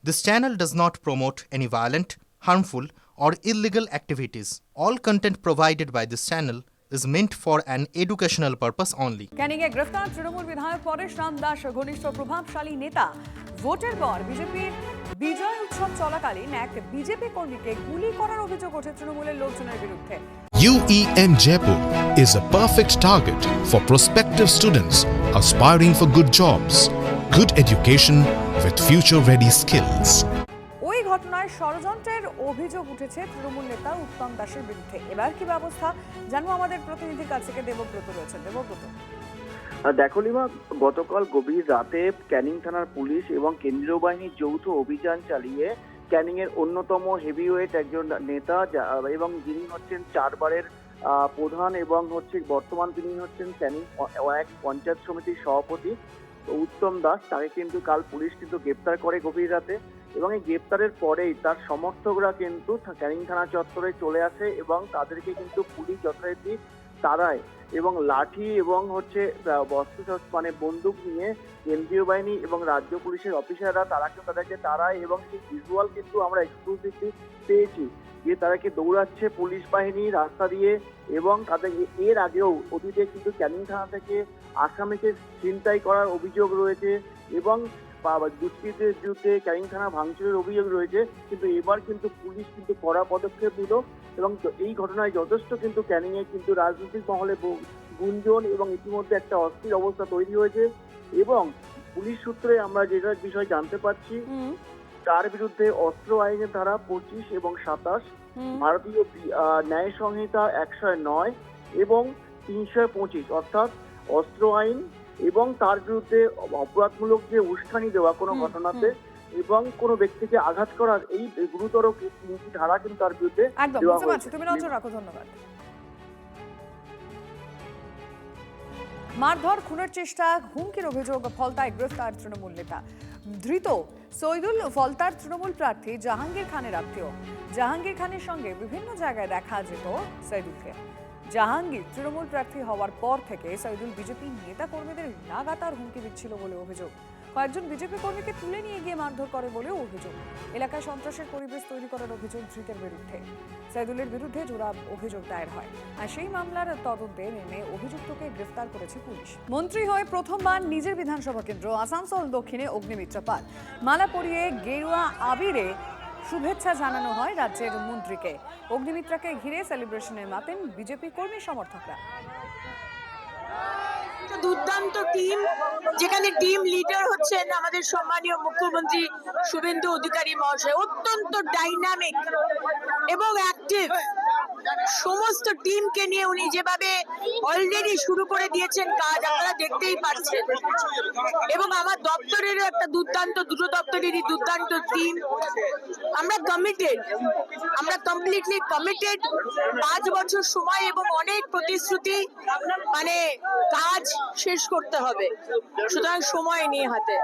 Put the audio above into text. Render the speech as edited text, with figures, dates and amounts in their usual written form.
This channel does not promote any violent, harmful, or illegal activities. All content provided by this channel is meant for an educational purpose only. ক্যানিংয়ে গ্রেফতার তৃণমূল বিধায়ক পরেশ রাম দাস ঘনিষ্ঠ প্রভাবশালী নেতা। ভোটের পর বিজেপির বিজয় উৎসব চলাকালীন এক বিজেপি কর্মীকে গুলি করার অভিযোগ ওঠে তৃণমূলের লোকজনের বিরুদ্ধে। UEM Jaipur is a perfect target for prospective students aspiring for good jobs, good education with future-ready skills. ওই ঘটনায় ষড়যন্ত্রের অভিযোগ উঠেছে তৃণমূল নেতা উত্তম দাসের বিরুদ্ধে। এবার কি ব্যবস্থা জানবো আমাদের প্রতিনিধির কাছ থেকে। দেবব্রত রয়েছেন। দেবব্রত, দেখো লিমা, গতকাল গভীর রাতে ক্যানিং থানার পুলিশ এবং কেন্দ্রীয় বাহিনীর যৌথ অভিযান চালিয়ে ক্যানিং এর অন্যতম হেভিওয়েট একজন নেতা এবং যিনি হচ্ছেন চারবারের প্রধান এবং বর্তমান তিনি হচ্ছেন ক্যানিং এক পঞ্চায়েত সমিতির সভাপতি উত্তম দাস, তাকে কিন্তু কাল পুলিশ কিন্তু গ্রেপ্তার করে গভীর রাতে। এবং এই গ্রেপ্তারের পরেই তার সমর্থকরা কিন্তু ক্যানিং থানা চত্বরে চলে আসে এবং তাদেরকে কিন্তু পুলিশ যথারীতি তাড়ায় এবং লাঠি এবং বন্দুক নিয়ে কেন্দ্রীয় বাহিনী এবং রাজ্য পুলিশের অফিসাররা তাদেরকে তাড়ায় এবং সেই ভিজুয়াল কিন্তু আমরা এক্সক্লুসিভলি পেয়েছি যে তাদেরকে দৌড়াচ্ছে পুলিশ বাহিনী রাস্তা দিয়ে। এবং তাদের এর আগেও অতীতে কিন্তু ক্যানিং থানা থেকে আসামিকে ছিনতাই করার অভিযোগ রয়েছে এবং দুষ্কৃতীদের বিরুদ্ধে ক্যানিং থানা ভাঙচুরের অভিযোগ রয়েছে, কিন্তু এবার কিন্তু পুলিশ কিন্তু কড়া পদক্ষেপ নিল এবং এই ঘটনায় যথেষ্ট কিন্তু ক্যানিং এ কিন্তু রাজনৈতিক মহলে গুঞ্জন এবং ইতিমধ্যে একটা অস্থির অবস্থা তৈরি হয়েছে। এবং পুলিশ সূত্রে আমরা যেটা বিষয় জানতে পারছি, তার বিরুদ্ধে অস্ত্র আইনের ধারা 25 এবং 27, ভারতীয় ন্যায় সংহিতা 109 এবং 325 অর্থাৎ অস্ত্র আইন এবং তার বিরুদ্ধে অপরাধমূলক যে উস্কানি দেওয়া কোনো ঘটনাতে এবং কোনো ব্যক্তিকে আঘাত করার এই গুরুতর 3টি ধারা কিন্তু তার বিরুদ্ধে দেওয়া হয়েছে। তুমি নজর রাখো। ধন্যবাদ। মারধর, খুনের চেষ্টা, হুমকির অভিযোগ ফলতায় গ্রেফতার তৃণমূল নেতা। ধৃত সৈদুল ফলতার তৃণমূল প্রার্থী জাহাঙ্গীর খানের আত্মীয়। জাহাঙ্গীর খানের সঙ্গে বিভিন্ন জায়গায় দেখা যেত সৈদুলকে। জাহাঙ্গীর তৃণমূল প্রার্থী হওয়ার পর থেকে সৈদুল বিজেপি নেতা কর্মীদের লাগাতার হুমকি দিচ্ছিল বলে অভিযোগ। কয়েকজন বিজেপি কর্মীকে তুলে নিয়ে গিয়ে মারধর করে বলেও অভিযোগ। এলাকায় সন্ত্রাসের পরিবেশ তৈরি করার অভিযোগ ধৃতের বিরুদ্ধে। সৈদুলের বিরুদ্ধে জোড়া অভিযোগ দায়ের হয় আর সেই মামলার তদন্তে নেমে অভিযুক্তকে গ্রেফতার করেছে পুলিশ। মন্ত্রী হয়ে প্রথমবার নিজের বিধানসভা কেন্দ্র আসানসোল দক্ষিণে অগ্নিমিত্রা পাল। মালা পরিয়ে গেরুয়া আবিরে শুভেচ্ছা জানানো হয় রাজ্যের মন্ত্রীকে। অগ্নিমিত্রাকে ঘিরে সেলিব্রেশনে মাতেন বিজেপি কর্মী সমর্থকরা। দুর্দান্ত টিম, যেখানে টিম লিডার হচ্ছেন আমাদের সম্মানীয় মুখ্যমন্ত্রী শুভেন্দু অধিকারী মহাশয়। অত্যন্ত ডাইনামিক এবং অ্যাক্টিভ। সমস্ত টিমকে নিয়ে উনি যেভাবে অলরেডি শুরু করে দিয়েছেন কাজ, আপনারা দেখতেই পাচ্ছেন। এবং আমার দপ্তরেরও একটা দুর্দান্ত, দুটো দপ্তরেরই দুর্দান্ত টিম। আমরা কমিটেড, আমরা কমপ্লিটলি কমিটেড। 5 বছর সময় এবং অনেক প্রতিশ্রুতি, কাজ শেষ করতে হবে, সুতরাং সময় নিয়ে হাতে।